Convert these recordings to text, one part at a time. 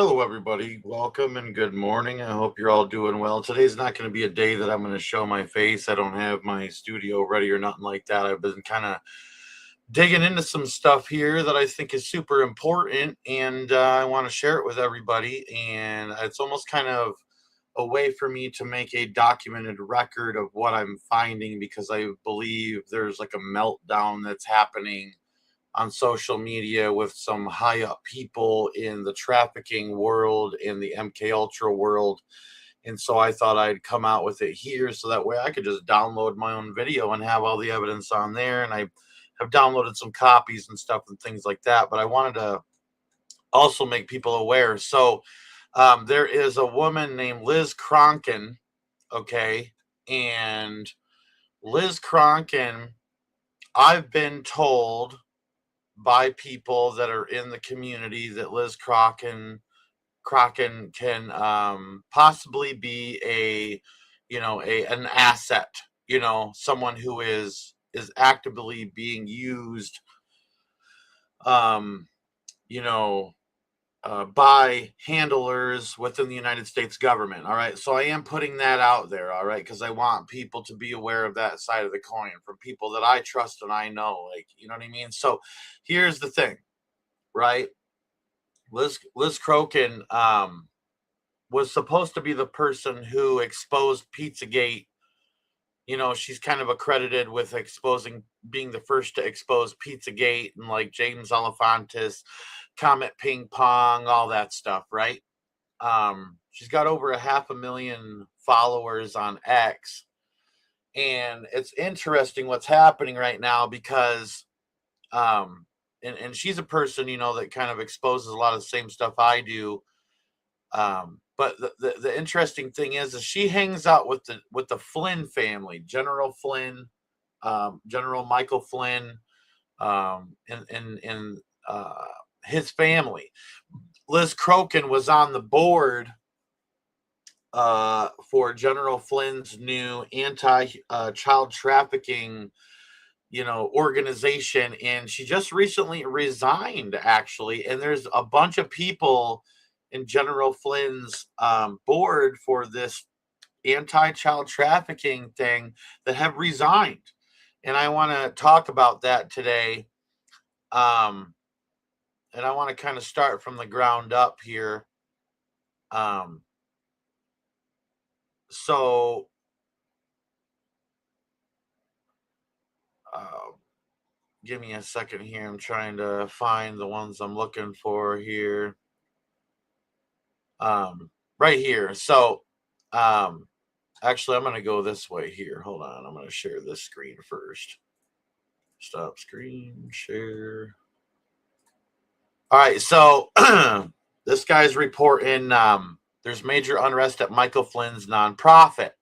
Hello, everybody. Welcome and good morning. I hope you're all doing well. Today's not going to be a day that I'm going to show my face. I don't have my studio ready or nothing like that. I've been kind of digging into some stuff here that I think is super important, and I want to share it with everybody. And it's almost kind of a way for me to make a documented record of what I'm finding because I believe there's like a meltdown that's happening on social media with some high up people in the trafficking world, in the MK Ultra world. And so I thought I'd come out with it here so that way I could just download my own video and have all the evidence on there. And I have downloaded some copies and stuff and things like that. But I wanted to also make people aware. So there is a woman named Liz Cronkin, okay? And Liz Cronkin, I've been told by people that are in the community that Liz Crocken can possibly be a an asset, someone who is actively being used um you know by handlers within the United States government. All right. So I am putting that out there. All right. Because I want people to be aware of that side of the coin from people that I trust and I know. Like, you know what I mean? So here's the thing, right? Liz Crokin was supposed to be the person who exposed Pizzagate. She's kind of accredited with being the first to expose Pizzagate and like James Alefantis, Comet Ping Pong, all that stuff, right? She's got over a 500,000 followers on X. And it's interesting what's happening right now because and she's a person, that kind of exposes a lot of the same stuff I do. But the interesting thing is she hangs out with the Flynn family, General Flynn, General Michael Flynn, and his family. Liz Crokin was on the board for General Flynn's new anti-child trafficking organization, and she just recently resigned actually. And there's a bunch of people in General Flynn's board for this anti-child trafficking thing that have resigned, and I want to talk about that today. um and I want to kind of start from the ground up here. um so uh, Give me a second here. I'm trying to find the ones I'm looking for here. um right here. So um actually, I'm going to go this way here. Hold on, I'm going to share this screen first. Stop screen share. All right, so this guy's reporting there's major unrest at Michael Flynn's nonprofit.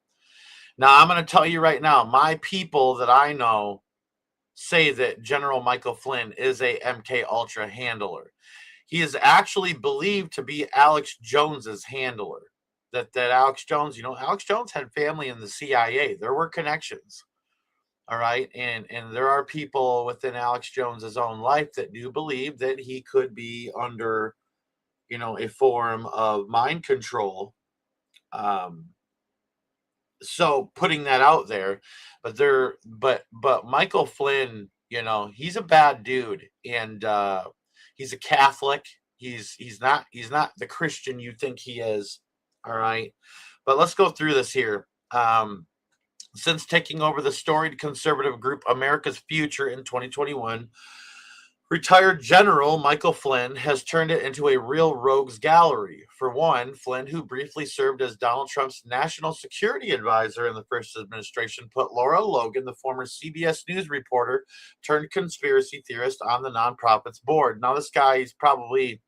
Now, I'm going to tell you right now, my people that I know say that General Michael Flynn is a MK Ultra handler. He is actually believed to be Alex Jones's handler. That Alex Jones, Alex Jones had family in the CIA. There were connections. All right. And there are people within Alex Jones's own life that do believe that he could be under, a form of mind control. Um, so putting that out there, but Michael Flynn, he's a bad dude, and he's a Catholic. He's not the Christian you think he is. All right. But let's go through this here. Since taking over the storied conservative group America's Future in 2021, retired General Michael Flynn has turned it into a real rogues gallery. For one, Flynn, who briefly served as Donald Trump's national security advisor in the first administration, put Laura Logan, the former CBS News reporter turned conspiracy theorist, on the nonprofit's board. Now, this guy is probably,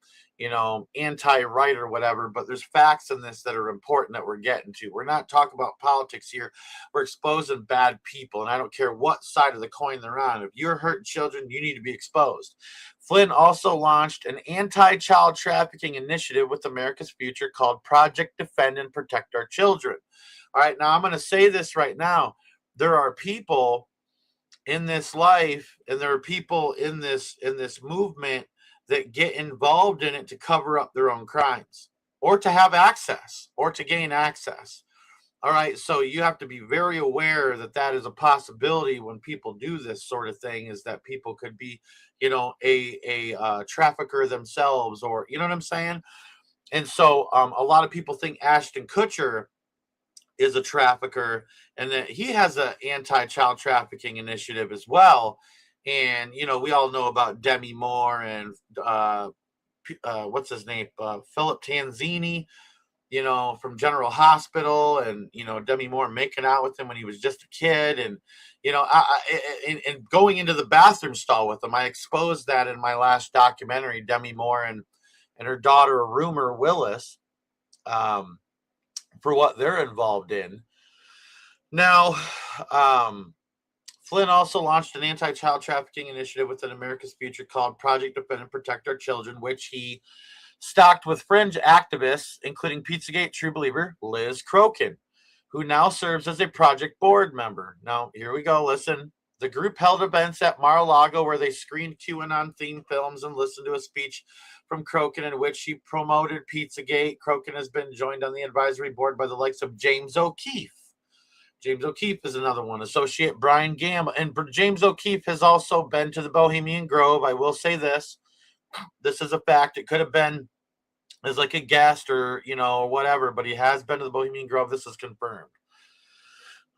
anti-right or whatever, but there's facts in this that are important that we're getting to. We're not talking about politics here. We're exposing bad people, and I don't care what side of the coin they're on. If you're hurting children, you need to be exposed. Flynn also launched an anti-child trafficking initiative with America's Future called Project Defend and Protect Our Children. All right, now I'm going to say this right now. There are people in this life, and there are people in this movement that get involved in it to cover up their own crimes or to have access or to gain access. All right, so you have to be very aware that that is a possibility when people do this sort of thing, is that people could be, a trafficker themselves, or you know what I'm saying. And so a lot of people think Ashton Kutcher is a trafficker, and that he has an anti-child trafficking initiative as well. And we all know about Demi Moore and what's his name, Philip Tanzini, from General Hospital, and Demi Moore making out with him when he was just a kid, and and going into the bathroom stall with him. I exposed that in my last documentary, Demi Moore and her daughter Rumor Willis, for what they're involved in. Now, Flynn also launched an anti-child trafficking initiative within America's Future called Project Defend and Protect Our Children, which he stocked with fringe activists, including Pizzagate true believer Liz Crokin, who now serves as a project board member. Now, here we go. Listen, the group held events at Mar-a-Lago where they screened QAnon-themed films and listened to a speech from Crokin in which he promoted Pizzagate. Crokin has been joined on the advisory board by the likes of James O'Keefe. James O'Keefe is another one. Associate Brian Gamble. And James O'Keefe has also been to the Bohemian Grove. I will say this. This is a fact. It could have been as like a guest or, whatever, but he has been to the Bohemian Grove. This is confirmed.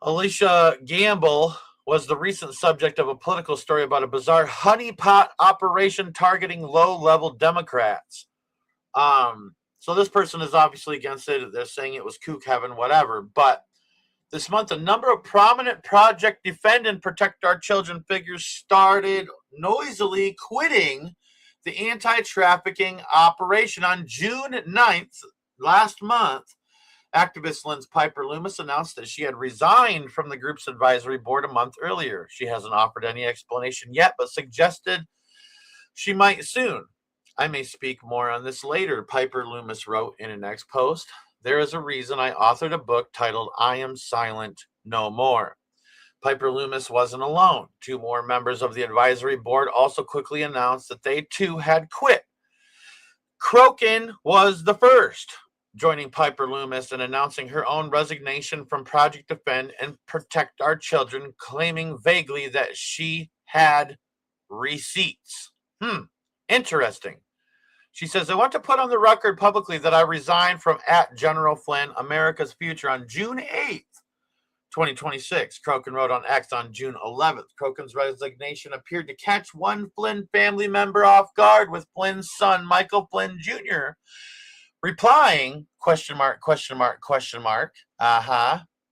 Alicia Gamble was the recent subject of a political story about a bizarre honeypot operation targeting low-level Democrats. So this person is obviously against it. They're saying it was kook heaven, whatever. But this month, a number of prominent Project Defend and Protect Our Children figures started noisily quitting the anti-trafficking operation. On June 9th, last month, activist Lynn Piper Loomis announced that she had resigned from the group's advisory board a month earlier. She hasn't offered any explanation yet, but suggested she might soon. I may speak more on this later, Piper Loomis wrote in an X post. There is a reason I authored a book titled I Am Silent No More. Piper Loomis wasn't alone. Two more members of the advisory board also quickly announced that they too had quit. Crokin was the first, joining Piper Loomis and announcing her own resignation from Project Defend and Protect Our Children, claiming vaguely that she had receipts. Interesting. She says, I want to put on the record publicly that I resigned from @GeneralFlynn, America's Future, on June 8th. 2026, Crokin wrote on X on June 11th. Crokin's resignation appeared to catch one Flynn family member off guard, with Flynn's son, Michael Flynn Jr., replying, ?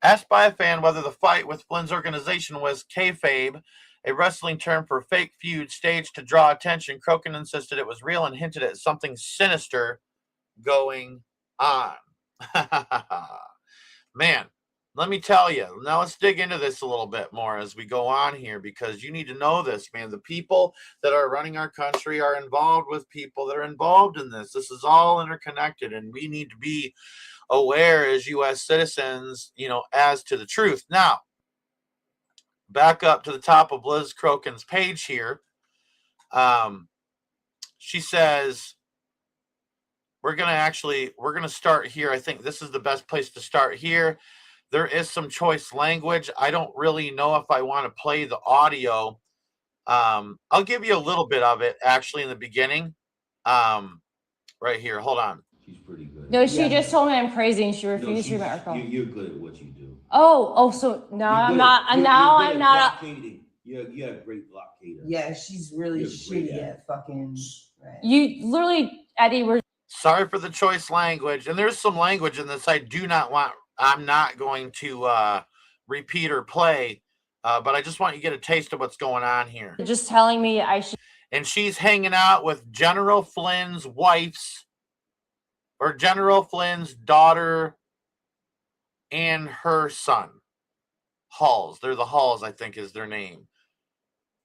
Asked by a fan whether the fight with Flynn's organization was kayfabe, a wrestling term for fake feud staged to draw attention. Crokin insisted it was real and hinted at something sinister going on. Man, let me tell you. Now let's dig into this a little bit more as we go on here, because you need to know this, man. The people that are running our country are involved with people that are involved in this. This is all interconnected, and we need to be aware as U.S. citizens, as to the truth. Now, back up to the top of Liz Crokin's page here. She says, we're going to start here. I think this is the best place to start here. There is some choice language. I don't really know if I want to play the audio. I'll give you a little bit of it actually in the beginning. Right here. Hold on. She's pretty good. No, she just told me I'm crazy and she refused to treat my alcohol. You're good at what you do. So now I'm not. You have great blockade. Yeah, she's really shitty at fucking. Right. You literally, Eddie, were. Sorry for the choice language, and there's some language in this I'm not going to repeat or play, but I just want you to get a taste of what's going on here. Just telling me I should. And she's hanging out with General Flynn's General Flynn's daughter and her son. Halls. They're the Halls, I think is their name.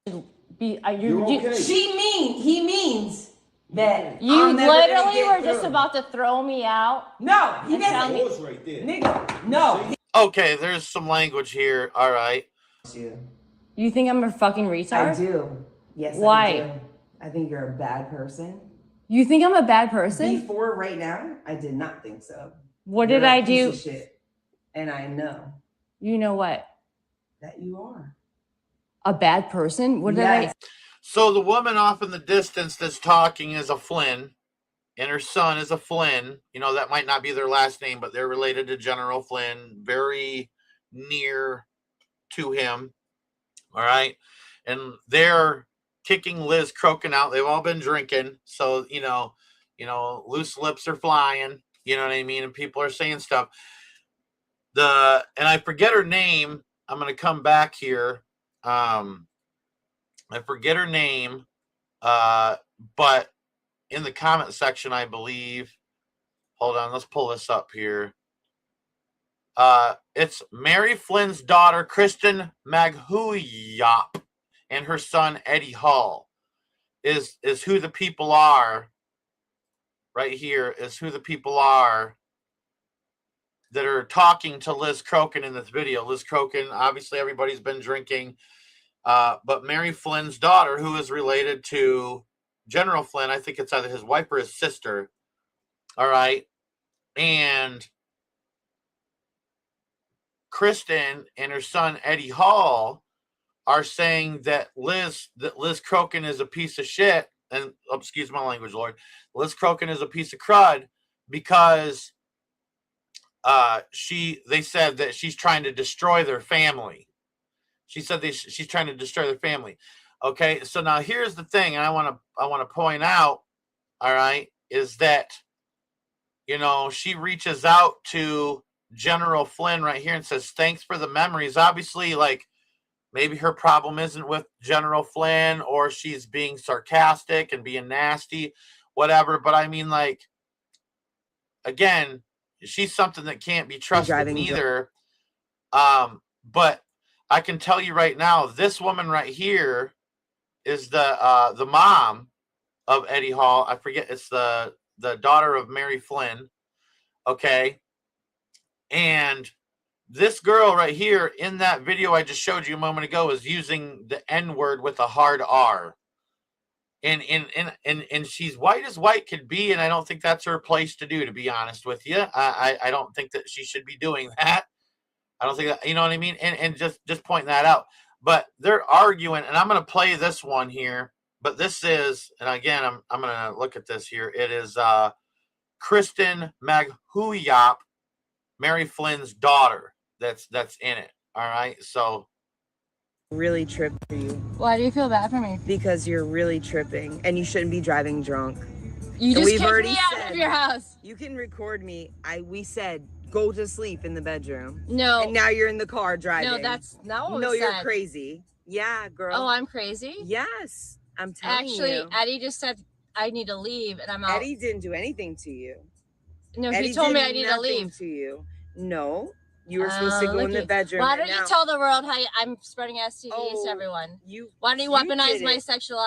You're okay. He means that you literally were just about to throw me out. No, he doesn't. Horse right there. Nigga, no. Okay, there's some language here. All right. You think I'm a fucking retard? I do. Yes. Why? I think you're a bad person. You think I'm a bad person? Before right now, I did not think so. What You're did a I piece do? of shit. And I know You know what? that you are. A bad person? What did I? Yes. So the woman off in the distance that's talking is a Flynn, and her son is a Flynn. You know, that might not be their last name, but they're related to General Flynn, very near to him. All right. And they're kicking Liz Crokin out. They've all been drinking. So, loose lips are flying, you know what I mean? And people are saying stuff. And I forget her name. I'm going to come back here. I forget her name. But in the comment section, I believe, hold on, let's pull this up here. It's Mary Flynn's daughter, Kristen Maghuyap, and her son, Eddie Hall, is who the people are. Right here is who the people are that are talking to Liz Crokin in this video. Liz Crokin, obviously everybody's been drinking, but Mary Flynn's daughter, who is related to General Flynn, I think it's either his wife or his sister. All right. And Kristen and her son, Eddie Hall, are saying that Liz Crokin is a piece of shit. And excuse my language, Lord. Liz Crokin is a piece of crud because they said that she's trying to destroy their family. She said she's trying to destroy their family. Okay, so now here's the thing, and I want to point out, all right, is that, she reaches out to General Flynn right here and says, thanks for the memories. Obviously, like, maybe her problem isn't with General Flynn, or she's being sarcastic and being nasty, whatever. But I mean, like, again, she's something that can't be trusted neither. But I can tell you right now, this woman right here is the mom of Eddie Hall. I forget, it's the daughter of Mary Flynn. Okay. And this girl right here in that video I just showed you a moment ago is using the N-word with a hard R. And she's white as white could be, and I don't think that's her place to do, to be honest with you. I don't think that she should be doing that. I don't think that, you know what I mean? And just pointing that out. But they're arguing, and I'm going to play this one here. But this is, and again, I'm going to look at this here. It is Kristen Maghuyap, Mary Flynn's daughter, that's in it. All right. So really tripped for you Why do you feel bad for me? because you're really tripping and you shouldn't be driving drunk. You And just we've kicked already me out said- of your house. You can record me. We said go to sleep in the bedroom. No. And now you're in the car driving. No, that's not what No, was you're said. crazy. Yeah, girl. Oh, I'm crazy? Yes. I'm telling Actually, you. Eddie just said I need to leave, and I'm out. Eddie didn't do anything to you. No, Eddie he told me did I need to nothing leave. to you. No. You were supposed to go in the Looky. bedroom. Why and don't you now tell the world how I'm spreading STDs Oh, to everyone? Why Why don't you weaponize did my it. sexual?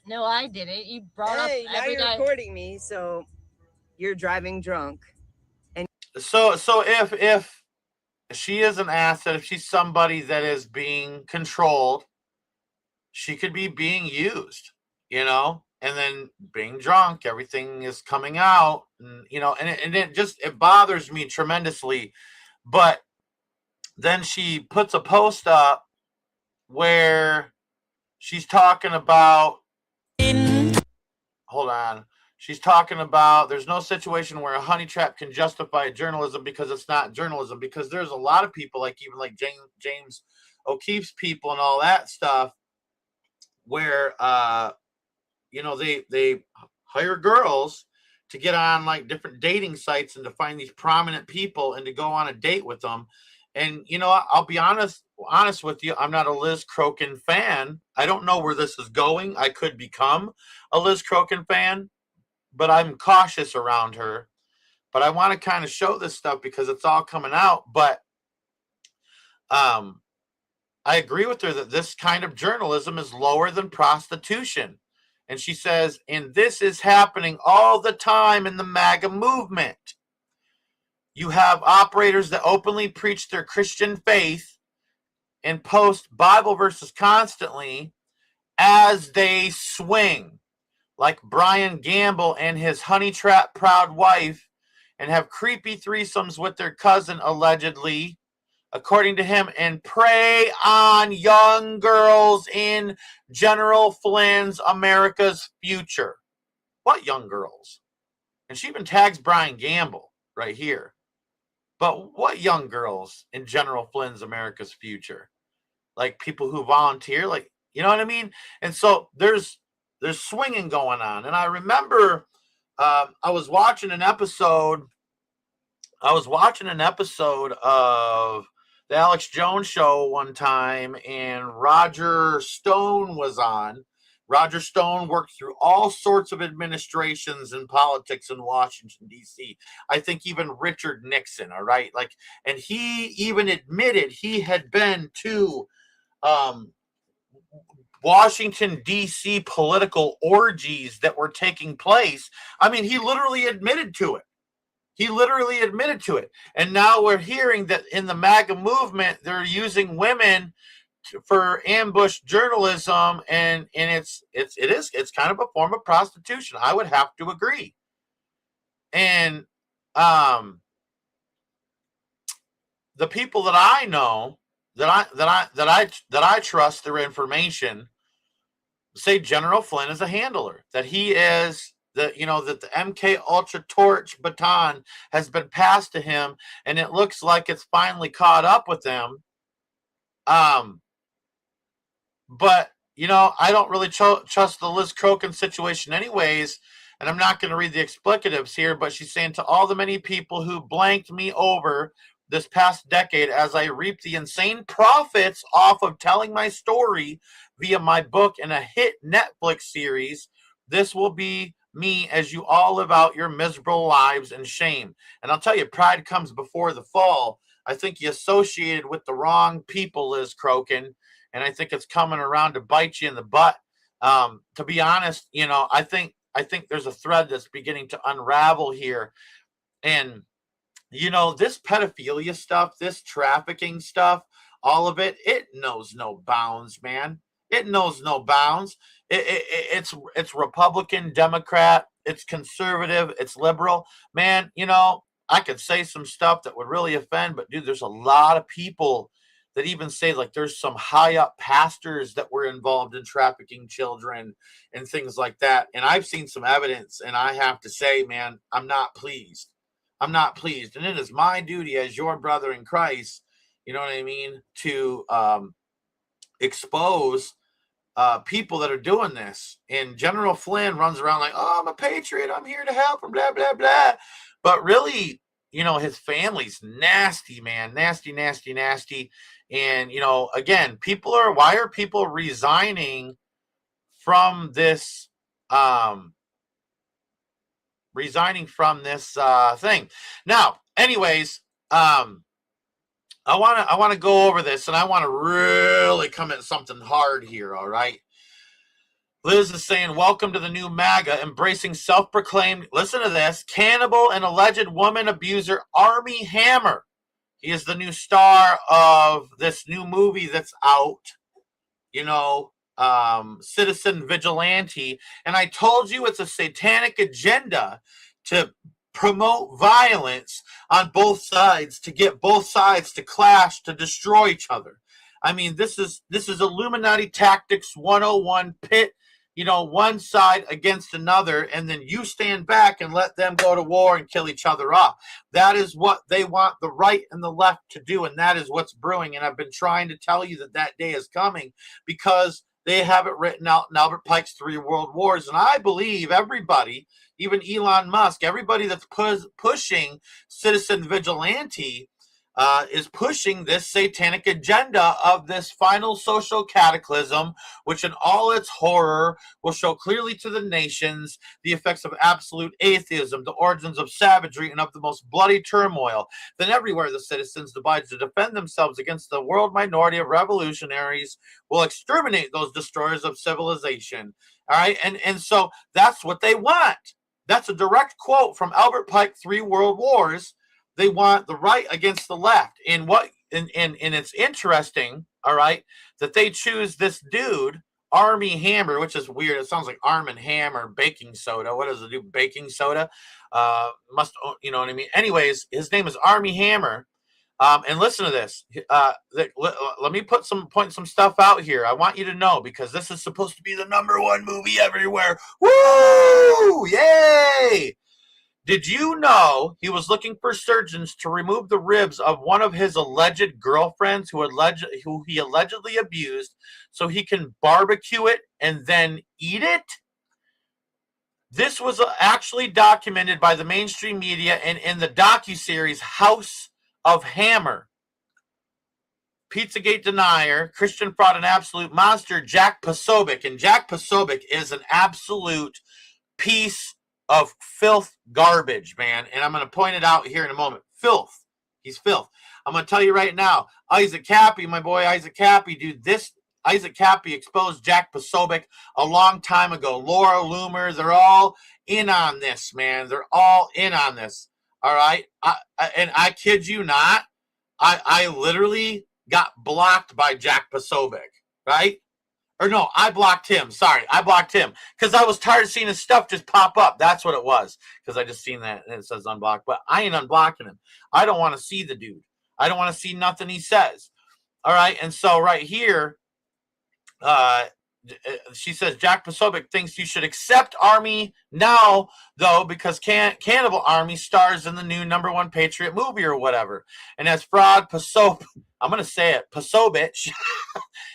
No, I didn't. You brought Hey, up now every you're guy. recording me, so you're driving drunk. so if she is an asset, if she's somebody that is being controlled, she could be being used, and then being drunk, everything is coming out, and it bothers me tremendously. But then she puts a post up where she's talking about, hold on. She's talking about there's no situation where a honey trap can justify journalism because it's not journalism, because there's a lot of people even like James O'Keefe's people and all that stuff where, they hire girls to get on like different dating sites and to find these prominent people and to go on a date with them. And, I'll be honest with you. I'm not a Liz Crokin fan. I don't know where this is going. I could become a Liz Crokin fan, but I'm cautious around her. But I want to kind of show this stuff because it's all coming out. But I agree with her that this kind of journalism is lower than prostitution. And she says, and this is happening all the time in the MAGA movement. You have operators that openly preach their Christian faith and post Bible verses constantly, as they swing, like Brian Gamble and his honey trap proud wife, and have creepy threesomes with their cousin, allegedly, according to him, and prey on young girls in General Flynn's America's Future. What young girls? And she even tags Brian Gamble right here. But what young girls in General Flynn's America's Future? Like people who volunteer, like, you know what I mean? And so there's swinging going on. And I remember I was watching an episode of the Alex Jones show one time, and Roger Stone was on. Roger Stone worked through all sorts of administrations and politics in Washington, D.C. I think even Richard Nixon, all right? Like, and he even admitted he had been to Washington, D.C. political orgies that were taking place. I mean, he literally admitted to it. And now we're hearing that in the MAGA movement, they're using women for ambush journalism, and it's kind of a form of prostitution. I would have to agree. And the people that I know, that I trust their information, say General Flynn is a handler, that he is that the MK Ultra torch baton has been passed to him, and it looks like it's finally caught up with him. But I don't really trust the Liz Crokin situation anyways, and I'm not going to read the explicatives here, but she's saying, to all the many people who blanked me over this past decade as I reap the insane profits off of telling my story via my book and a hit Netflix series, this will be me as you all live out your miserable lives in shame. And I'll tell you, pride comes before the fall. I think you associated with the wrong people, Liz Crokin, and I think it's coming around to bite you in the butt. To be honest, I think there's a thread that's beginning to unravel here. And, this pedophilia stuff, this trafficking stuff, all of it, it knows no bounds, man. It knows no bounds. It's Republican, Democrat, it's conservative, it's liberal. Man, I could say some stuff that would really offend, but dude, there's a lot of people that even say, like, there's some high up pastors that were involved in trafficking children and things like that. And I've seen some evidence, and I have to say, man, I'm not pleased. And it is my duty as your brother in Christ, you know what I mean, to expose people that are doing this. And General Flynn runs around like, oh, I'm a patriot, I'm here to help, and blah, blah, blah. But really, his family's nasty, man. Nasty. And, again, why are people resigning from this, thing? Now, anyways, I want to go over this, and I want to really come at something hard here, all right? Liz is saying, welcome to the new MAGA, embracing self-proclaimed, listen to this, cannibal and alleged woman abuser Armie Hammer. He is the new star of this new movie that's out, Citizen Vigilante. And I told you it's a satanic agenda to promote violence on both sides, to get both sides to clash, to destroy each other. I mean, this is Illuminati Tactics 101, pit, one side against another, and then you stand back and let them go to war and kill each other off. That is what they want the right and the left to do, and that is what's brewing. And I've been trying to tell you that day is coming, because they have it written out in Albert Pike's 3 World Wars. And I believe everybody, even Elon Musk, everybody that's pushing Citizen Vigilante is pushing this satanic agenda of this final social cataclysm, which in all its horror will show clearly to the nations the effects of absolute atheism, the origins of savagery, and of the most bloody turmoil. Then everywhere the citizens divide to defend themselves against the world minority of revolutionaries will exterminate those destroyers of civilization. All right, and so that's what they want. That's a direct quote from Albert Pike, 3 World Wars. They want the right against the left. And it's interesting, all right, that they choose this dude, Army Hammer, which is weird. It sounds like Arm and Hammer baking soda. What does it do? Baking soda? Must, you know what I mean? Anyways, his name is Army Hammer. And listen to this. Let me point some stuff out here. I want you to know, because this is supposed to be the #1 movie everywhere. Woo! Yay! Did you know he was looking for surgeons to remove the ribs of one of his alleged girlfriends who he allegedly abused so he can barbecue it and then eat it? This was actually documented by the mainstream media and in the docuseries House of Hammer. Pizzagate denier, Christian fraud, and absolute monster, Jack Posobiec. And Jack Posobiec is an absolute piece of filth garbage, man. And I'm going to point it out here in a moment. Filth. He's filth. I'm going to tell you right now, Isaac Cappy, my boy Isaac Cappy, dude, Isaac Cappy exposed Jack Posobiec a long time ago. Laura Loomer, they're all in on this, man. They're all in on this. All right. I kid you not, I literally got blocked by Jack Posobiec, right? Or no, I blocked him. Sorry, I blocked him because I was tired of seeing his stuff just pop up. That's what it was, because I just seen that and it says unblocked. But I ain't unblocking him. I don't want to see the dude. I don't want to see nothing he says. All right, and so right here, she says Jack Posobiec thinks you should accept Army now, though, because Cannibal Army stars in the new #1 Patriot movie or whatever. And as fraud I'm going to say it, Posobiec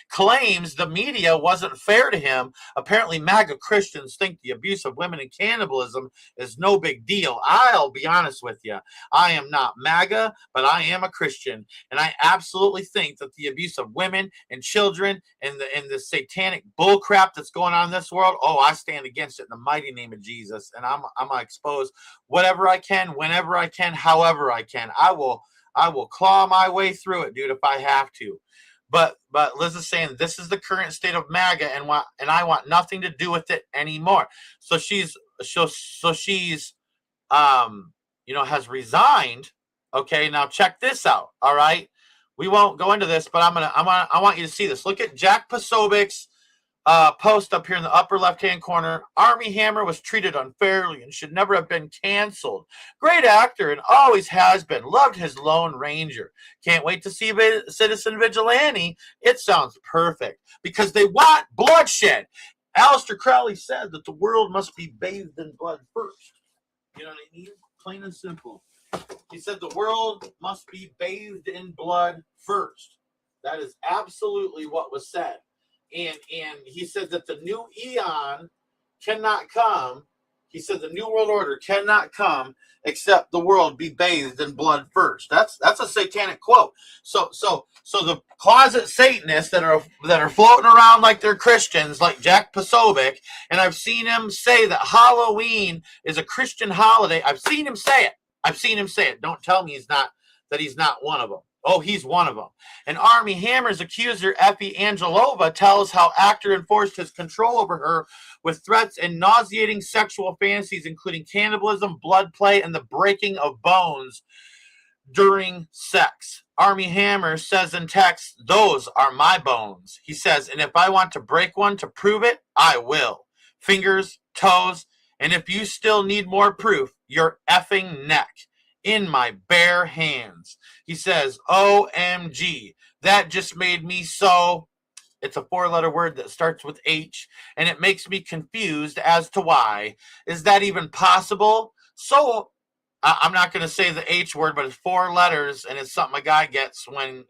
claims the media wasn't fair to him. Apparently, MAGA Christians think the abuse of women and cannibalism is no big deal. I'll be honest with you. I am not MAGA, but I am a Christian. And I absolutely think that the abuse of women and children and the satanic bullcrap that's going on in this world, I stand against it in the mighty name of Jesus. And I'm going to expose whatever I can, whenever I can, however I can. I will claw my way through it, dude, if I have to. But Liz is saying this is the current state of MAGA, and I want nothing to do with it anymore. So she's has resigned. Okay, now check this out. All right, we won't go into this, but I want you to see this. Look at Jack Posobiec's post up here in the upper left-hand corner. Army Hammer was treated unfairly and should never have been canceled. Great actor and always has been. Loved his Lone Ranger. Can't wait to see Citizen Vigilante. It sounds perfect because they want bloodshed. Aleister Crowley said that the world must be bathed in blood first. You know what I mean? Plain and simple. He said the world must be bathed in blood first. That is absolutely what was said. And he said that the new eon cannot come. He said the new world order cannot come except the world be bathed in blood first. That's a satanic quote. So the closet Satanists that are floating around like they're Christians, like Jack Posobiec, and I've seen him say that Halloween is a Christian holiday. I've seen him say it. Don't tell me he's not one of them. Oh, he's one of them. And Army Hammer's accuser, Effie Angelova, tells how actor enforced his control over her with threats and nauseating sexual fantasies, including cannibalism, blood play, and the breaking of bones during sex. Army Hammer says in text, "Those are my bones." He says, "And if I want to break one to prove it, I will. Fingers, toes, and if you still need more proof, your effing neck. In my bare hands." He says, OMG, that just made me so. It's a 4-letter word that starts with H, and it makes me confused as to why. Is that even possible? So I'm not going to say the H word, but it's 4 letters, and it's something a guy gets when,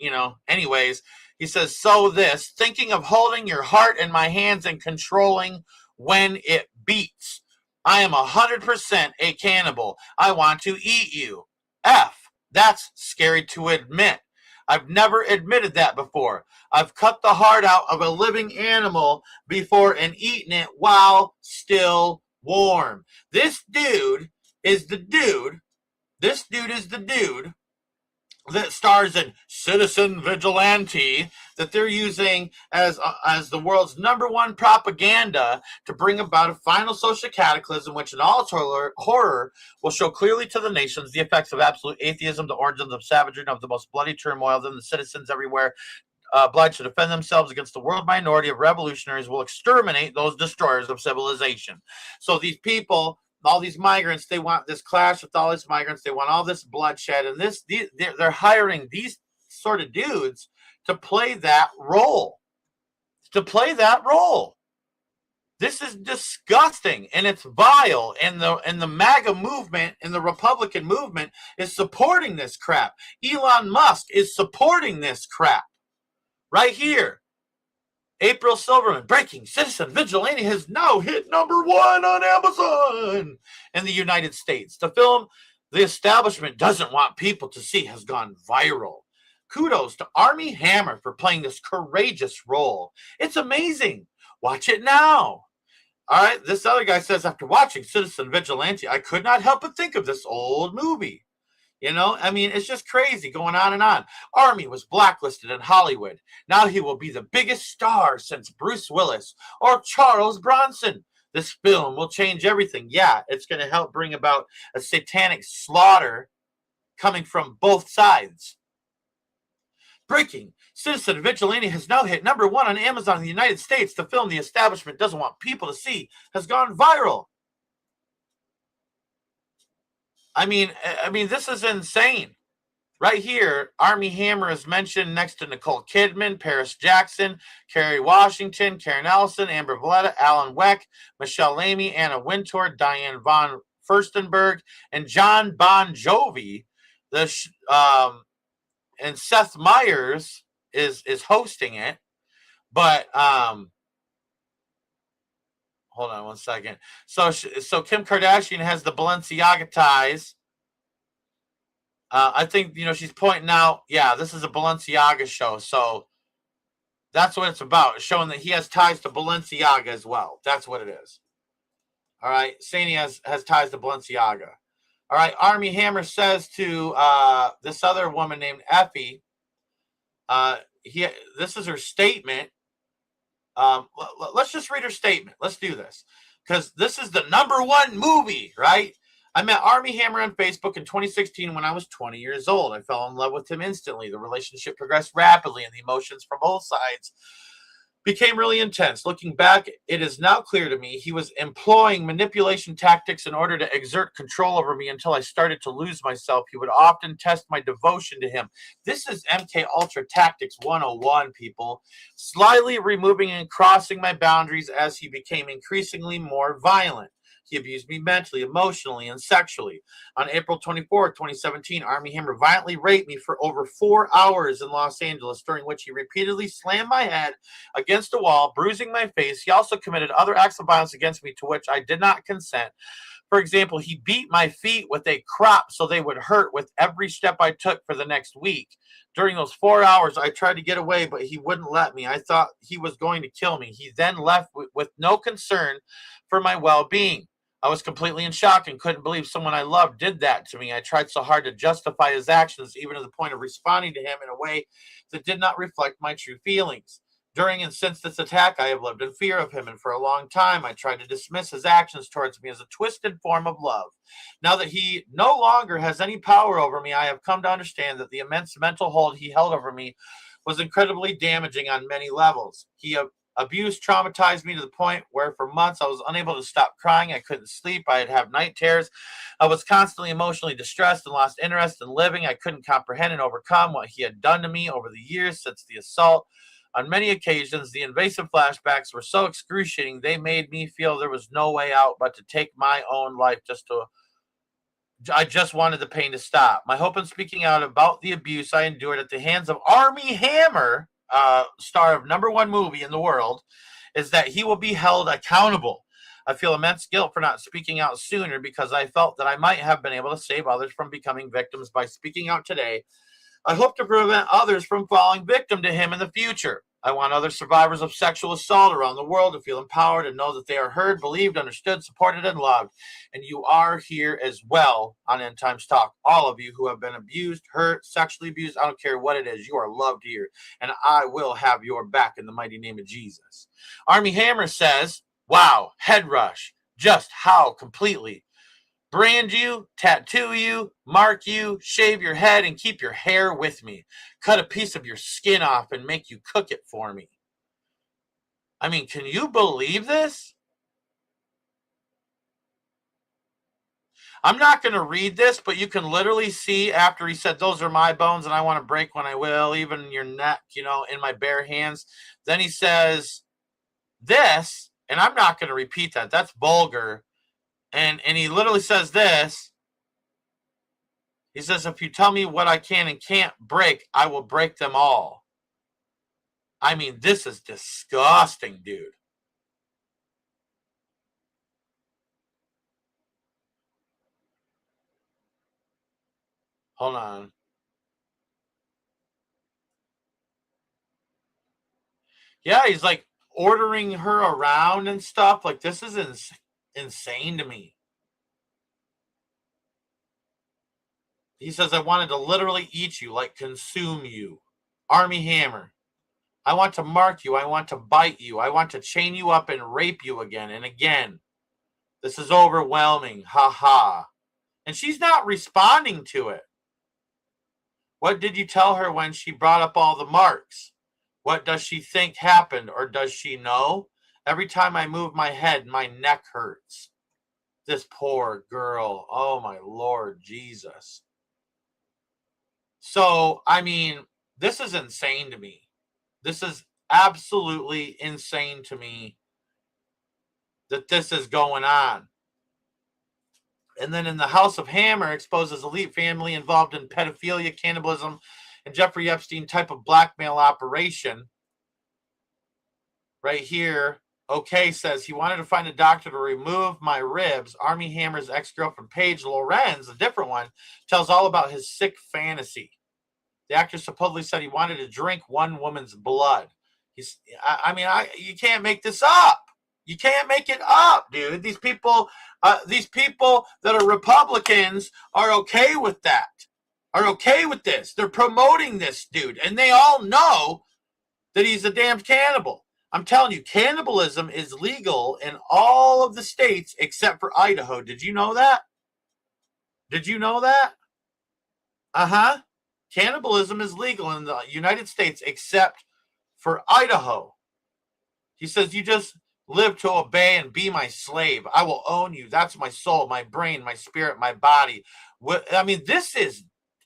anyways. He says, so this, thinking of holding your heart in my hands and controlling when it beats. I am 100% a cannibal. I want to eat you. F. That's scary to admit. I've never admitted that before. I've cut the heart out of a living animal before and eaten it while still warm. This dude is the dude. This dude is the dude that stars in Citizen Vigilante that they're using as the world's #1 propaganda to bring about a final social cataclysm, which in all its horror will show clearly to the nations the effects of absolute atheism, the origins of savagery, and of the most bloody turmoil. Then the citizens everywhere obliged to defend themselves against the world minority of revolutionaries will exterminate those destroyers of civilization. So these people, all these migrants, they want this clash with all these migrants. They want all this bloodshed, and they're hiring these sort of dudes to play that role. This is disgusting, and it's vile, and the MAGA movement and the Republican movement is supporting this crap. Elon Musk is supporting this crap. Right here. April Silverman, breaking, Citizen Vigilante has now hit #1 on Amazon in the United States. The film the establishment doesn't want people to see has gone viral. Kudos to Armie Hammer for playing this courageous role. It's amazing. Watch it now. All right, this other guy says, after watching Citizen Vigilante, I could not help but think of this old movie. You know, I mean, it's just crazy going on and on. Armie was blacklisted in Hollywood. Now he will be the biggest star since Bruce Willis or Charles Bronson. This film will change everything. Yeah, it's going to help bring about a satanic slaughter coming from both sides. Breaking. Citizen Vigilante has now hit #1 on Amazon in the United States. The film the establishment doesn't want people to see has gone viral. I mean, this is insane. Right here, Armie Hammer is mentioned next to Nicole Kidman, Paris Jackson, Kerry Washington, Karen Ellison, Amber Valletta, Alan Weck, Michelle Lamy, Anna Wintour, Diane von Furstenberg, and John Bon Jovi. And Seth Meyers is hosting it, but hold on one second. So Kim Kardashian has the Balenciaga ties. I think, she's pointing out, yeah, this is a Balenciaga show. So that's what it's about, showing that he has ties to Balenciaga as well. That's what it is. All right. Saying he has ties to Balenciaga. All right. Armie Hammer says to this other woman named Effie, this is her statement. Let's just read her statement. Let's do this, because this is the #1 movie, right? I met Armie Hammer on Facebook in 2016 when I was 20 years old. I fell in love with him instantly. The relationship progressed rapidly, and the emotions from both sides became really intense. Looking back, it is now clear to me he was employing manipulation tactics in order to exert control over me until I started to lose myself. He would often test my devotion to him. This is MK Ultra Tactics 101, people. Slyly removing and crossing my boundaries as he became increasingly more violent. He abused me mentally, emotionally, and sexually. On April 24, 2017, Armie Hammer violently raped me for over 4 hours in Los Angeles, during which he repeatedly slammed my head against a wall, bruising my face. He also committed other acts of violence against me to which I did not consent. For example, he beat my feet with a crop so they would hurt with every step I took for the next week. During those 4 hours, I tried to get away, but he wouldn't let me. I thought he was going to kill me. He then left with no concern for my well-being. I was completely in shock and couldn't believe someone I loved did that to me. I tried so hard to justify his actions, even to the point of responding to him in a way that did not reflect my true feelings. During and since this attack, I have lived in fear of him, and for a long time, I tried to dismiss his actions towards me as a twisted form of love. Now that he no longer has any power over me, I have come to understand that the immense mental hold he held over me was incredibly damaging on many levels. He abuse traumatized me to the point where for months I was unable to stop crying. I couldn't sleep. I'd have night terrors. I was constantly emotionally distressed and lost interest in living. I couldn't comprehend and overcome what he had done to me over the years since the assault. On many occasions, the invasive flashbacks were so excruciating, they made me feel there was no way out but to take my own life. I just wanted the pain to stop. My hope in speaking out about the abuse I endured at the hands of Armie Hammer, star of #1 movie in the world, is that he will be held accountable. I feel immense guilt for not speaking out sooner, because I felt that I might have been able to save others from becoming victims by speaking out today. I hope to prevent others from falling victim to him in the future. I want other survivors of sexual assault around the world to feel empowered and know that they are heard, believed, understood, supported, and loved. And you are here as well on End Times Talk. All of you who have been abused, hurt, sexually abused, I don't care what it is, you are loved here. And I will have your back in the mighty name of Jesus. Armie Hammer says, wow, head rush. Just how completely brand you, tattoo you, mark you, shave your head, and keep your hair with me. Cut a piece of your skin off and make you cook it for me. I mean, can you believe this? I'm not going to read this, but you can literally see after he said, those are my bones and I want to break when I will, even your neck, you know, in my bare hands. Then he says this, and I'm not going to repeat that. That's vulgar. And he literally says this. He says, if you tell me what I can and can't break, I will break them all. I mean, this is disgusting, dude. Hold on. Yeah, he's like ordering her around and stuff. Like, this is insane to me. He says, I wanted to literally eat you, like consume you. Armie Hammer. I want to mark you. I want to bite you. I want to chain you up and rape you again and again. This is overwhelming. Ha ha. And she's not responding to it. What did you tell her when she brought up all the marks? What does she think happened, or does she know? Every time I move my head, my neck hurts. This poor girl. Oh, my Lord Jesus. So, I mean, this is insane to me. This is absolutely insane to me that this is going on. And then in the House of Hammer exposes elite family involved in pedophilia, cannibalism, and Jeffrey Epstein type of blackmail operation. Right here, OK says he wanted to find a doctor to remove my ribs. Armie Hammer's ex-girlfriend Paige Lorenz, a different one, tells all about his sick fantasy. The actor supposedly said he wanted to drink one woman's blood. You can't make this up. You can't make it up, dude. These people that are Republicans are okay with that, are okay with this. They're promoting this dude, and they all know that he's a damned cannibal. I'm telling you, cannibalism is legal in all of the states except for Idaho. Did you know that? Did you know that? Uh-huh. Cannibalism is legal in the United States except for Idaho. He says, you just live to obey and be my slave. I will own you. That's my soul, my brain, my spirit, my body. I mean, this is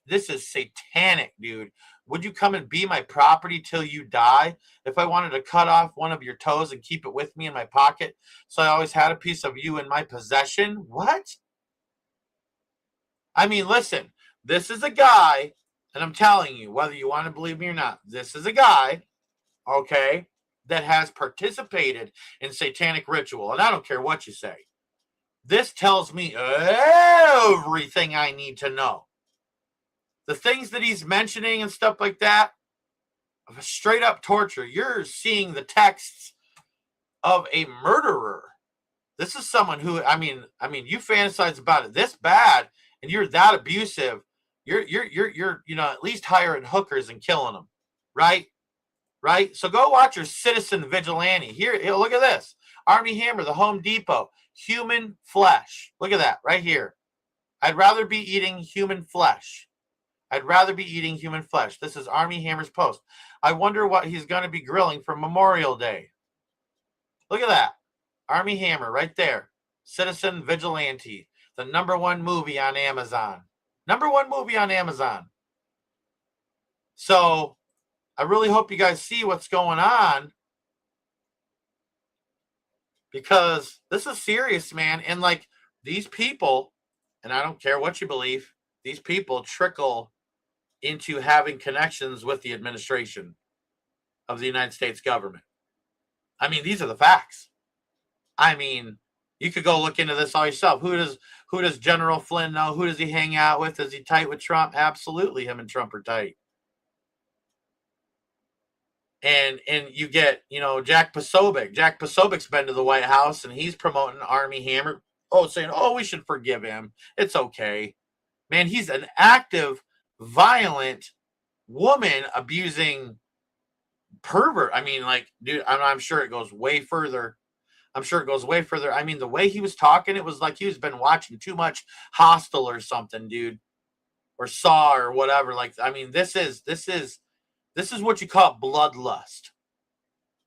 satanic, dude. Would you come and be my property till you die? If I wanted to cut off one of your toes and keep it with me in my pocket, so I always had a piece of you in my possession? What? I mean, listen, this is a guy, and I'm telling you, whether you want to believe me or not, this is a guy, okay, that has participated in satanic ritual. And I don't care what you say. This tells me everything I need to know. The things that he's mentioning and stuff like that, straight up torture. You're seeing the texts of a murderer. This is someone who, I mean, you fantasize about it this bad, and you're that abusive. You're at least hiring hookers and killing them, right? Right? So go watch your Citizen Vigilante. Here, look at this. Armie Hammer, the Home Depot, human flesh. Look at that right here. I'd rather be eating human flesh. I'd rather be eating human flesh. This is Armie Hammer's post. I wonder what he's going to be grilling for Memorial Day. Look at that. Armie Hammer right there. Citizen Vigilante. The #1 movie on Amazon. #1 movie on Amazon. So I really hope you guys see what's going on, because this is serious, man. And like, these people, and I don't care what you believe, these people trickle into having connections with the administration of the United States government. I mean, these are the facts. I mean, you could go look into this all yourself. Who does General Flynn know? Who does he hang out with? Is he tight with Trump? Absolutely, him and Trump are tight. And you get, Jack Posobiec. Jack Posobiec's been to the White House, and he's promoting Armie Hammer. Saying, we should forgive him. It's okay. Man, he's an active, violent, woman abusing pervert. I mean, like, dude, I'm sure it goes way further. I'm sure it goes way further. I mean, the way he was talking, it was like he was been watching too much Hostel or something, dude, or Saw or whatever. Like, I mean, this is what you call bloodlust.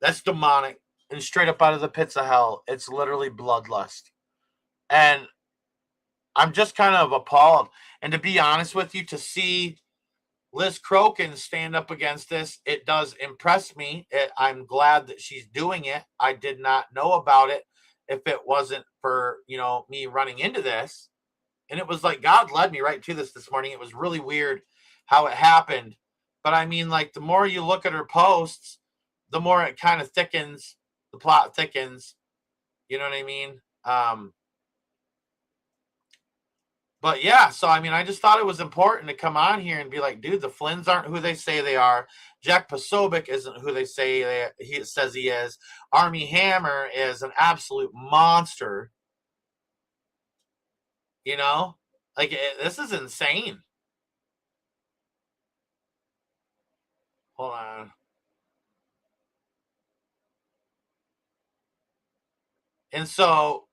That's demonic and straight up out of the pits of hell. It's literally bloodlust. And I'm just kind of appalled. And to be honest with you, to see Liz Crokin stand up against this, it does impress me. I'm glad that she's doing it. I did not know about it if it wasn't for, me running into this. And it was like God led me right to this morning. It was really weird how it happened. But I mean, like, the more you look at her posts, the more it kind of thickens. The plot thickens. You know what I mean? But yeah, so I mean, I just thought it was important to come on here and be like, dude, the Flynns aren't who they say they are. Jack Posobiec isn't who they say he says he is. Armie Hammer is an absolute monster. This is insane. Hold on. And so,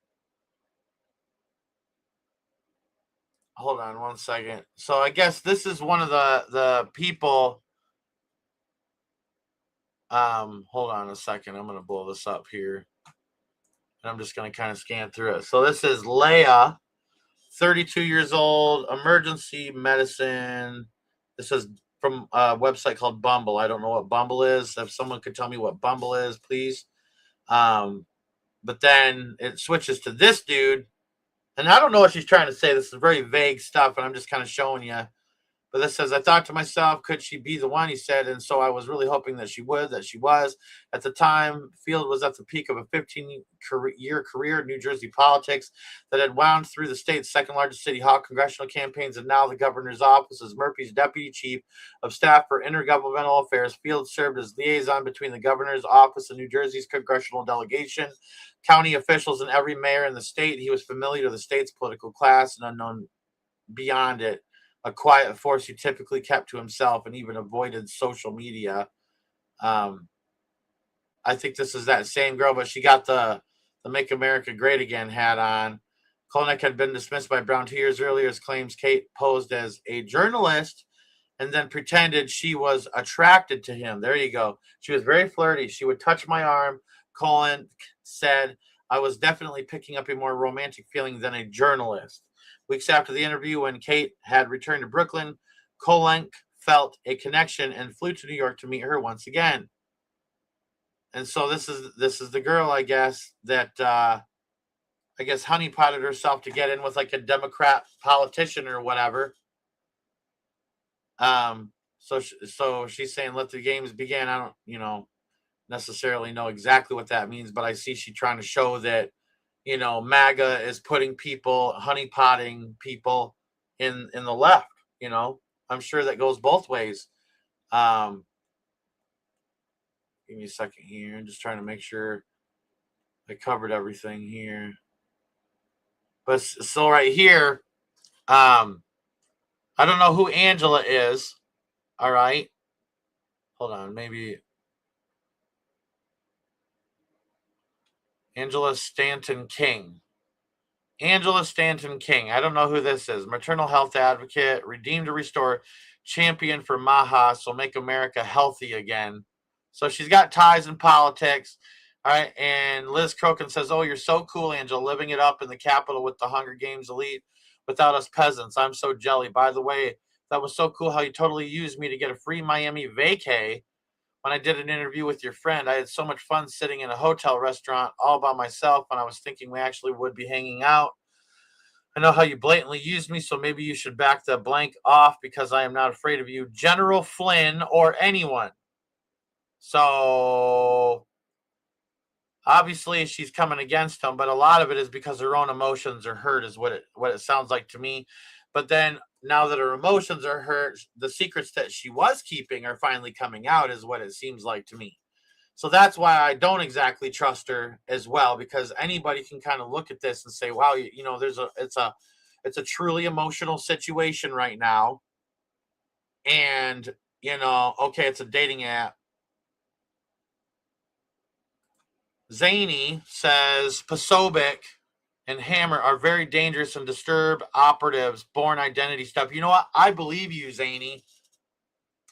hold on one second. So I guess this is one of the people. Hold on a second. I'm going to blow this up here. And I'm just going to kind of scan through it. So this is Leia, 32 years old, emergency medicine. This is from a website called Bumble. I don't know what Bumble is. If someone could tell me what Bumble is, please. But then it switches to this dude. And I don't know what she's trying to say. This is very vague stuff, and I'm just kind of showing you. But this says, I thought to myself, could she be the one? He said, and so I was really hoping that she would, that she was. At the time, Field was at the peak of a 15-year career in New Jersey politics that had wound through the state's second largest city hall congressional campaigns, and now the governor's office as Murphy's deputy chief of staff for intergovernmental affairs. Field served as liaison between the governor's office and New Jersey's congressional delegation, county officials, and every mayor in the state. He was familiar to the state's political class and unknown beyond it. A quiet force who typically kept to himself and even avoided social media. I think this is that same girl, but she got the Make America Great Again hat on. Kolnick had been dismissed by Brown 2 years earlier as claims Kate posed as a journalist and then pretended she was attracted to him. There you go. She was very flirty. She would touch my arm. Kolnick said, I was definitely picking up a more romantic feeling than a journalist. Weeks after the interview, when Kate had returned to Brooklyn, Kolnick felt a connection and flew to New York to meet her once again. And so this is the girl, I guess, that honeypotted herself to get in with like a Democrat politician or whatever. So she's saying, let the games begin. I don't, necessarily know exactly what that means, but I see she trying to show that, MAGA is putting people, honeypotting people in the left. I'm sure that goes both ways. Give me a second here. I'm just trying to make sure I covered everything here. But so right here, I don't know who Angela is. All right. Hold on. Maybe Angela Stanton King. Angela Stanton King. I don't know who this is. Maternal health advocate, Redeem to Restore, champion for MAHA, so make America healthy again. So she's got ties in politics. All right. And Liz Crokin says, oh, you're so cool, Angela, living it up in the Capitol with the Hunger Games elite without us peasants. I'm so jelly. By the way, that was so cool how you totally used me to get a free Miami vacay. When I did an interview with your friend, I had so much fun sitting in a hotel restaurant all by myself when I was thinking we actually would be hanging out. I know how you blatantly used me, so maybe you should back the blank off because I am not afraid of you, General Flynn, or anyone. So obviously she's coming against him, but a lot of it is because her own emotions are hurt is what it sounds like to me. But then now that her emotions are hurt, the secrets that she was keeping are finally coming out is what it seems like to me. So that's why I don't exactly trust her as well, because anybody can kind of look at this and say, wow, it's a truly emotional situation right now. And, okay, it's a dating app. Zany says Posobiec and Hammer are very dangerous and disturbed operatives, born identity stuff. You know what? I believe you, Zany.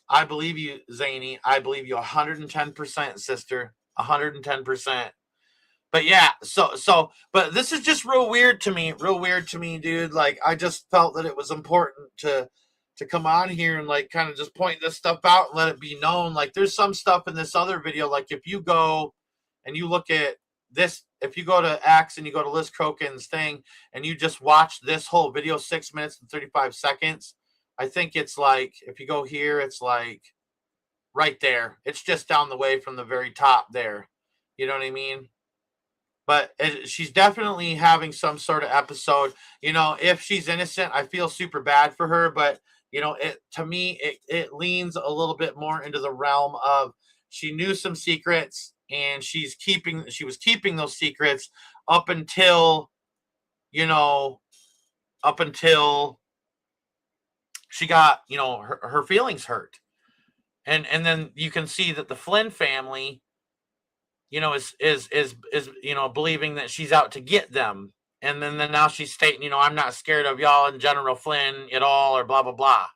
I believe you, Zany. I believe you 110%, sister. 110%. But yeah, but this is just real weird to me, dude. Like, I just felt that it was important to come on here and like kind of just point this stuff out and let it be known. Like, there's some stuff in this other video. Like, if you go and you look at this, if you go to X and you go to Liz Crokin's thing and you just watch this whole video, 6 minutes and 35 seconds, I think it's like, if you go here, it's like right there. It's just down the way from the very top there. You know what I mean? But she's definitely having some sort of episode. You know, if she's innocent, I feel super bad for her. But, you know, to me, it leans a little bit more into the realm of she knew some secrets and she was keeping those secrets up until, you know, up until she got, you know, her feelings hurt. And then you can see that the Flynn family, you know, is you know, believing that she's out to get them. And then now she's stating, you know, I'm not scared of y'all and General Flynn at all, or blah, blah, blah.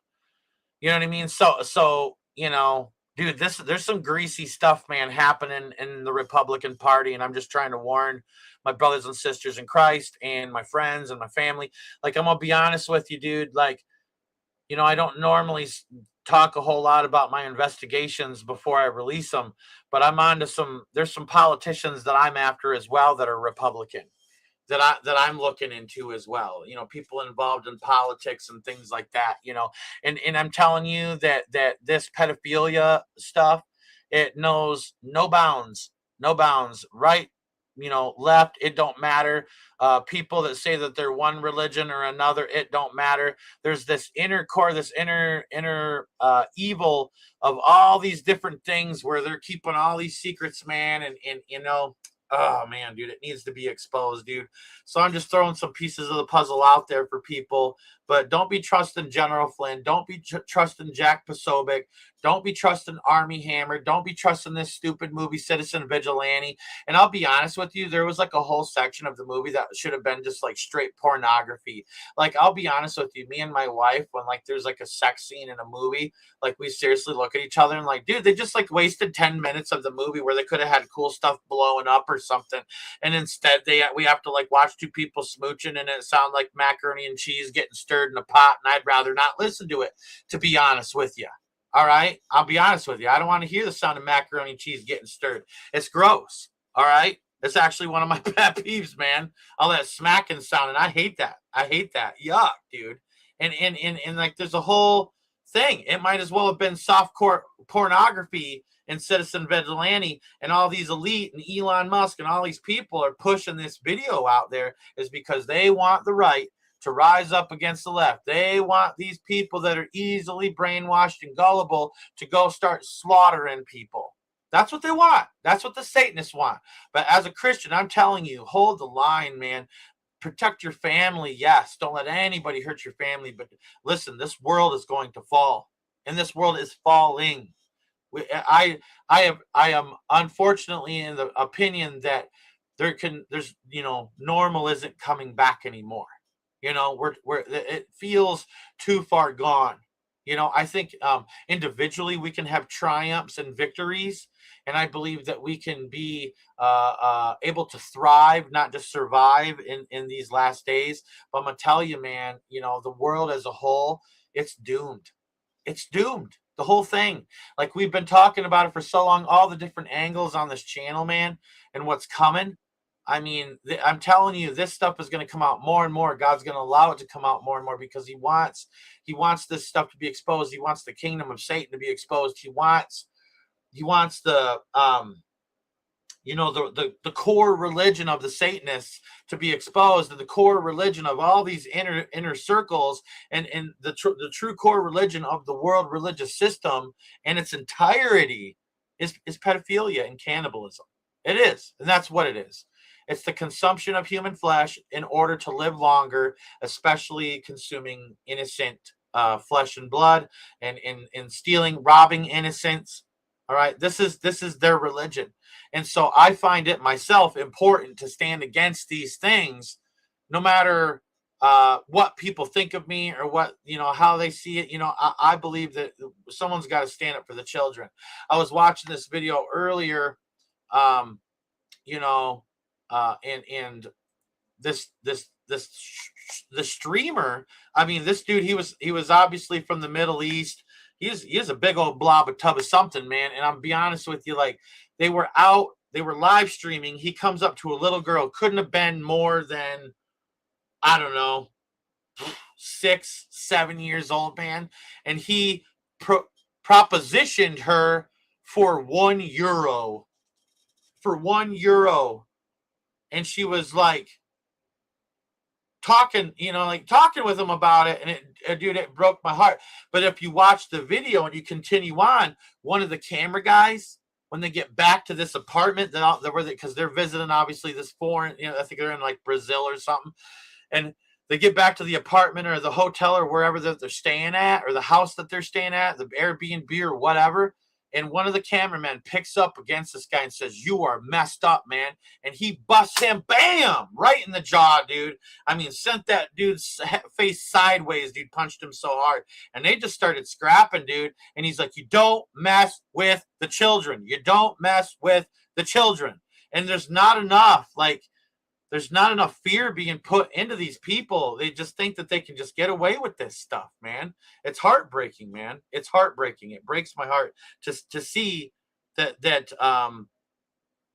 You know what I mean? So, you know, dude, there's some greasy stuff, man, happening in the Republican Party. And I'm just trying to warn my brothers and sisters in Christ and my friends and my family. Like, I'm going to be honest with you, dude. Like, you know, I don't normally talk a whole lot about my investigations before I release them, but I'm on to there's some politicians that I'm after as well that are Republican that I'm looking into as well. You know, people involved in politics and things like that, you know, and I'm telling you that this pedophilia stuff, it knows no bounds, right? You know, left, it don't matter. People that say that they're one religion or another, it don't matter. There's this inner core, this inner evil of all these different things where they're keeping all these secrets, man. And you know, oh man, dude, it needs to be exposed, dude. So I'm just throwing some pieces of the puzzle out there for people. But don't be trusting General Flynn. Don't be trusting Jack Posobiec. Don't be trusting Armie Hammer. Don't be trusting this stupid movie, Citizen Vigilante. And I'll be honest with you, there was like a whole section of the movie that should have been just like straight pornography. Like, I'll be honest with you, me and my wife, when like there's like a sex scene in a movie, like we seriously look at each other and like, dude, they just like wasted 10 minutes of the movie where they could have had cool stuff blowing up or something. And instead we have to like watch two people smooching and it sounds like macaroni and cheese getting stirred in a pot, and I'd rather not listen to it, to be honest with you. All right, I'll be honest with you, I don't want to hear the sound of macaroni and cheese getting stirred. It's gross. All right, it's actually one of my pet peeves, man. All that smacking sound, and I hate that. Yuck, dude. And like, there's a whole thing. It might as well have been softcore pornography and Citizen Vigilante, and all these elite and Elon Musk and all these people are pushing this video out there is because they want the right to rise up against the left. They want these people that are easily brainwashed and gullible to go start slaughtering people. That's what they want. That's what the Satanists want. But as a Christian, I'm telling you, hold the line, man. Protect your family. Yes, don't let anybody hurt your family. But listen, this world is going to fall, and this world is falling. I am unfortunately in the opinion that there's you know, normal isn't coming back anymore. You know, it feels too far gone. You know, I think individually we can have triumphs and victories, and I believe that we can be able to thrive, not just survive in these last days. But I'm gonna tell you, man, you know, the world as a whole, it's doomed. It's doomed. The whole thing. Like, we've been talking about it for so long, all the different angles on this channel, man, and what's coming. I mean, I'm telling you, this stuff is going to come out more and more. God's going to allow it to come out more and more because he wants this stuff to be exposed. He wants the kingdom of Satan to be exposed. He wants the you know, the core religion of the Satanists to be exposed, and the core religion of all these inner circles, and the true core religion of the world religious system in its entirety is pedophilia and cannibalism. It is, and that's what it is. It's the consumption of human flesh in order to live longer, especially consuming innocent flesh and blood, and stealing, robbing innocents. All right, this is their religion. And so I find it myself important to stand against these things, no matter what people think of me or what, how they see it. I believe that someone's got to stand up for the children. I was watching this video earlier, and the streamer, I mean, this dude, he was obviously from the Middle East. He is a big old blob, a tub of something, man. And I'm be honest with you, like, they were live streaming. He comes up to a little girl, couldn't have been more than, I don't know, 6, 7 years old, man. And he propositioned her for €1. For €1. And she was like talking with him about it. And dude, it broke my heart. But if you watch the video and you continue on, one of the camera guys, when they get back to this apartment, because they're visiting obviously this foreign, I think they're in like Brazil or something, and they get back to the apartment or the hotel or wherever that they're staying at, or the house that they're staying at, the Airbnb or whatever. And one of the cameramen picks up against this guy and says, "You are messed up, man." And he busts him, bam, right in the jaw, dude. I mean, sent that dude's face sideways. Dude punched him so hard. And they just started scrapping, dude. And he's like, "You don't mess with the children. You don't mess with the children." And there's not enough fear being put into these people. They just think that they can just get away with this stuff, man. It's heartbreaking, man. It's heartbreaking. It breaks my heart to see that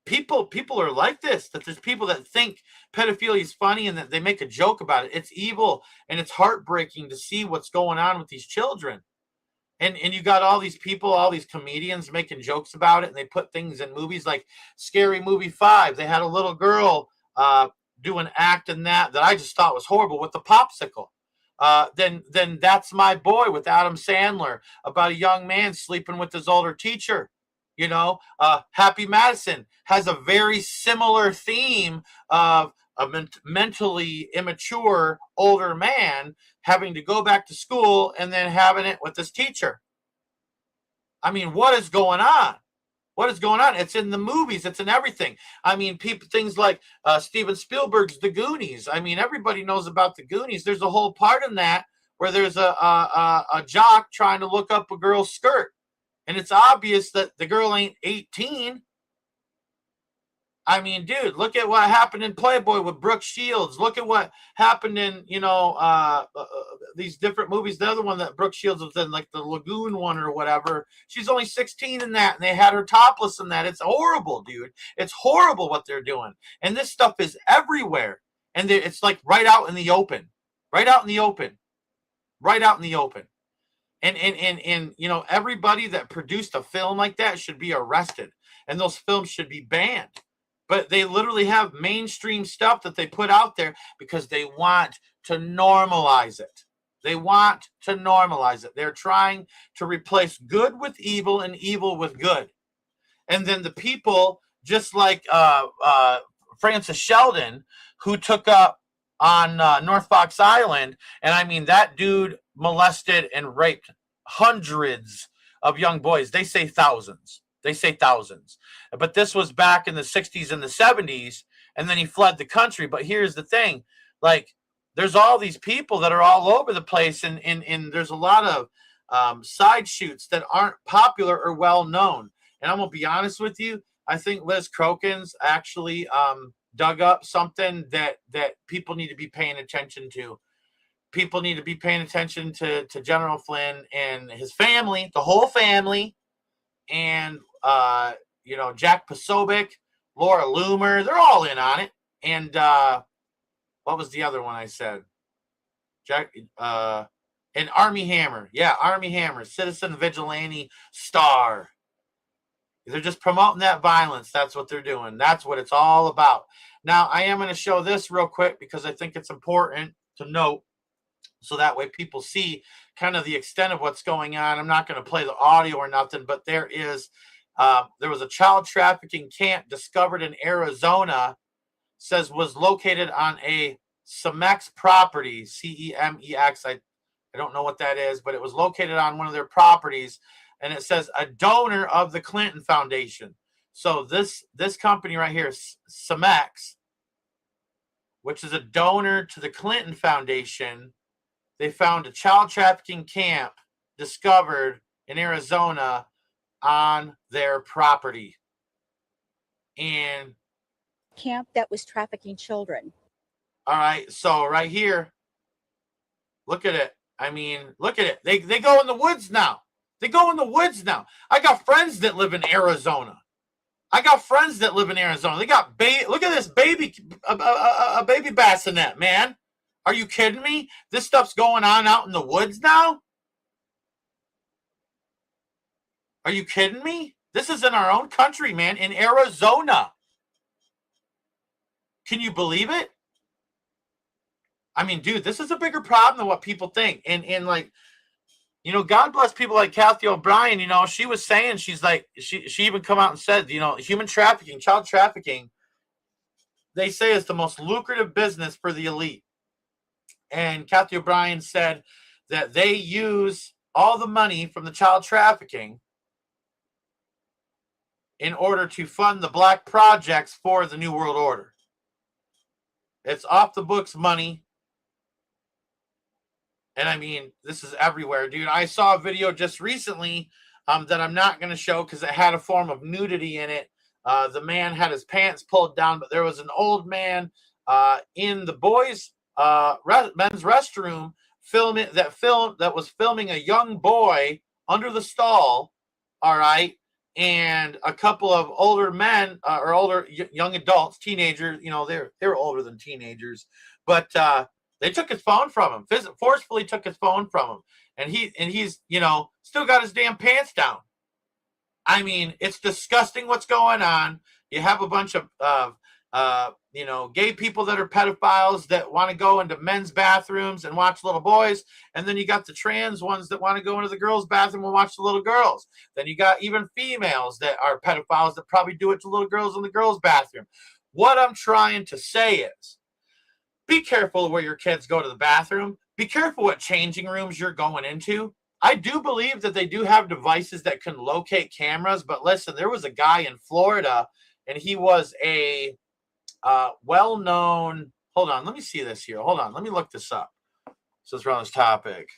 people are like this, that there's people that think pedophilia is funny and that they make a joke about it. It's evil, and it's heartbreaking to see what's going on with these children. And you got all these people, all these comedians making jokes about it, and they put things in movies like Scary Movie 5. They had a little girl do an act in that I just thought was horrible with the popsicle. Then That's My Boy with Adam Sandler, about a young man sleeping with his older teacher. Happy Madison has a very similar theme of a mentally immature older man having to go back to school and then having it with his teacher. I mean, what is going on? What is going on? It's in the movies. It's in everything. I mean, things like Steven Spielberg's The Goonies. I mean, everybody knows about The Goonies. There's a whole part in that where there's a jock trying to look up a girl's skirt. And it's obvious that the girl ain't 18. I mean, dude, look at what happened in Playboy with Brooke Shields. Look at what happened in, these different movies. The other one that Brooke Shields was in, like the Lagoon one or whatever. She's only 16 in that, and they had her topless in that. It's horrible, dude. It's horrible what they're doing. And this stuff is everywhere. And it's like right out in the open. Right out in the open. Right out in the open. And everybody that produced a film like that should be arrested. And those films should be banned. But they literally have mainstream stuff that they put out there because they want to normalize it. They want to normalize it. They're trying to replace good with evil and evil with good. And then the people, just like Francis Sheldon, who took up on North Fox Island, and I mean, that dude molested and raped hundreds of young boys. They say thousands. But this was back in the 60s and the 70s, and then he fled the country. But here's the thing, like, there's all these people that are all over the place, and there's a lot of side shoots that aren't popular or well known. And I'm gonna be honest with you, I think Liz Crokin's actually dug up something that people need to be paying attention to. People need to be paying attention to General Flynn and his family, the whole family, and Jack Posobiec, Laura Loomer, they're all in on it. And what was the other one I said? And Armie Hammer. Yeah, Armie Hammer, citizen vigilante star. They're just promoting that violence. That's what they're doing. That's what it's all about. Now, I am going to show this real quick because I think it's important to note, so that way people see kind of the extent of what's going on. I'm not going to play the audio or nothing, but there was a child trafficking camp discovered in Arizona, says was located on a CEMEX property, CEMEX. I don't know what that is, but it was located on one of their properties. And it says a donor of the Clinton Foundation. So this company right here, Cemex, which is a donor to the Clinton Foundation, they found a child trafficking camp discovered in Arizona on their property. And camp that was trafficking children. all right, so right here, look at it. I mean, look at it. They go in the woods now. They go in the woods now. I got friends that live in Arizona. They got look at this baby, a baby bassinet, man. Are you kidding me? This stuff's going on out in the woods now? Are you kidding me? This is in our own country, man, in Arizona. Can you believe it? I mean, dude, this is a bigger problem than what people think. And like, you know, God bless people like Kathy O'Brien. You know, she was saying, she's like, she even come out and said, you know, human trafficking, child trafficking, they say is the most lucrative business for the elite. And Kathy O'Brien said that they use all the money from the child trafficking in order to fund the black projects for the New World Order. It's off the books money. And I mean, this is everywhere, dude. I saw a video just recently that I'm not going to show because it had a form of nudity in it. The man had his pants pulled down, but there was an old man in the boys' men's restroom that was filming a young boy under the stall. All right. And a couple of older men or older young adults, teenagers, you know, they were older than teenagers, but they took his phone from him, forcefully took his phone from him. And he's, you know, still got his damn pants down. I mean, it's disgusting what's going on. You have a bunch of, you know, gay people that are pedophiles that want to go into men's bathrooms and watch little boys. And then you got the trans ones that want to go into the girls' bathroom and watch the little girls. Then you got even females that are pedophiles that probably do it to little girls in the girls' bathroom. What I'm trying to say is, be careful where your kids go to the bathroom. Be careful what changing rooms you're going into. I do believe that they do have devices that can locate cameras, but listen, there was a guy in Florida, and he was a well-known, hold on, let me see this here. Hold on, let me look this up. Since we're on this topic.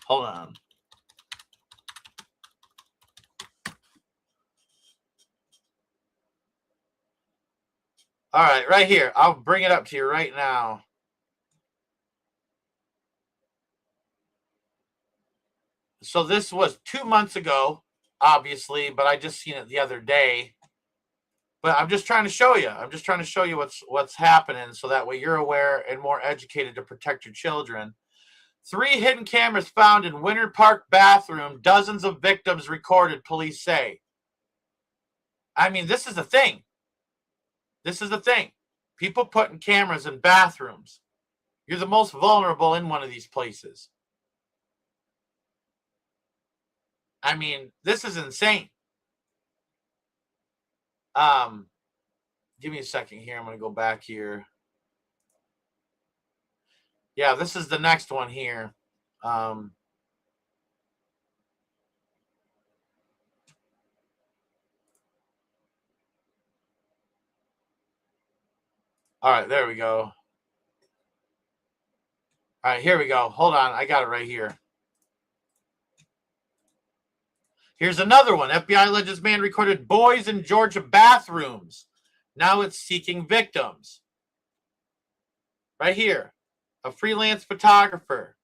Hold on. All right, right here. I'll bring it up to you right now. So this was 2 months ago, obviously, but I just seen it the other day. But I'm just trying to show you. I'm just trying to show you what's happening so that way you're aware and more educated to protect your children. 3 hidden cameras found in Winter Park bathroom. Dozens of victims recorded, police say. I mean, this is the thing. This is the thing. People putting cameras in bathrooms. You're the most vulnerable in one of these places. I mean, this is insane. Give me a second here. I'm going to go back here. Yeah, this is the next one here. All right, there we go. All right, here we go. Hold on. I got it right here. Here's another one. FBI alleges man recorded boys in Georgia bathrooms. Now it's seeking victims. Right here. A freelance photographer.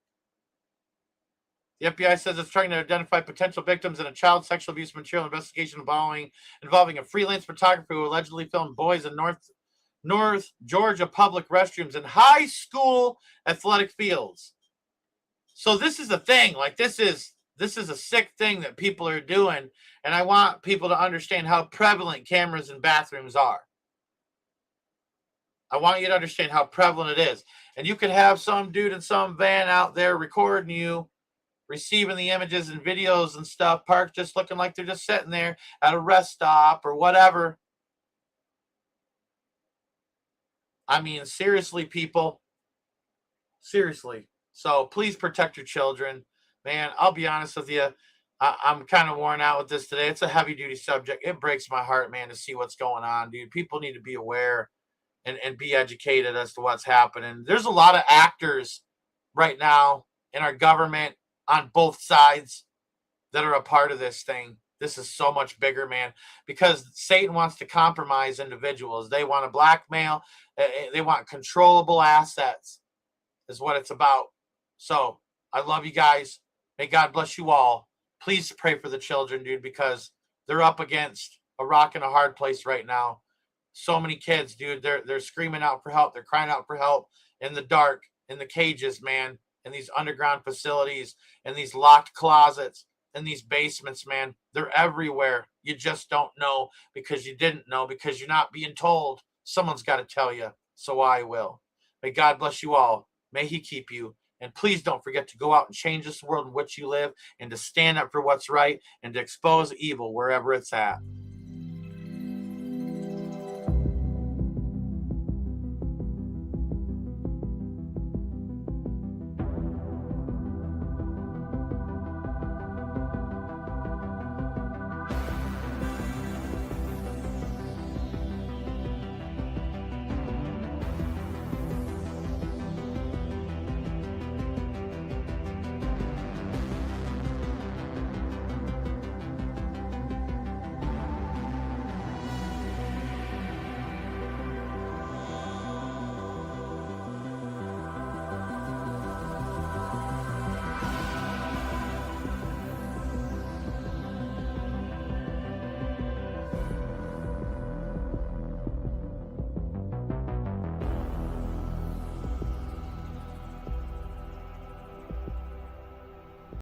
The FBI says it's trying to identify potential victims in a child sexual abuse material investigation involving a freelance photographer who allegedly filmed boys in North Georgia public restrooms and high school athletic fields. So this is the thing. Like, this is a sick thing that people are doing, and I want people to understand how prevalent cameras in bathrooms are. I want you to understand how prevalent it is. And you can have some dude in some van out there recording you, receiving the images and videos and stuff, parked just looking like they're just sitting there at a rest stop or whatever. I mean, seriously, people. Seriously. So please protect your children. Man, I'll be honest with you. I'm kind of worn out with this today. It's a heavy duty subject. It breaks my heart, man, to see what's going on, dude. People need to be aware and be educated as to what's happening. There's a lot of actors right now in our government on both sides that are a part of this thing. This is so much bigger, man, because Satan wants to compromise individuals. They want to blackmail. They want controllable assets is what it's about. So I love you guys. May God bless you all. Please pray for the children, dude, because they're up against a rock and a hard place right now. So many kids, dude, they're screaming out for help. They're crying out for help in the dark, in the cages, man, in these underground facilities, in these locked closets, in these basements, man. They're everywhere. You just don't know because you didn't know, because you're not being told. Someone's got to tell you, so I will. May God bless you all. May he keep you. And please don't forget to go out and change this world in which you live, and to stand up for what's right, and to expose evil wherever it's at.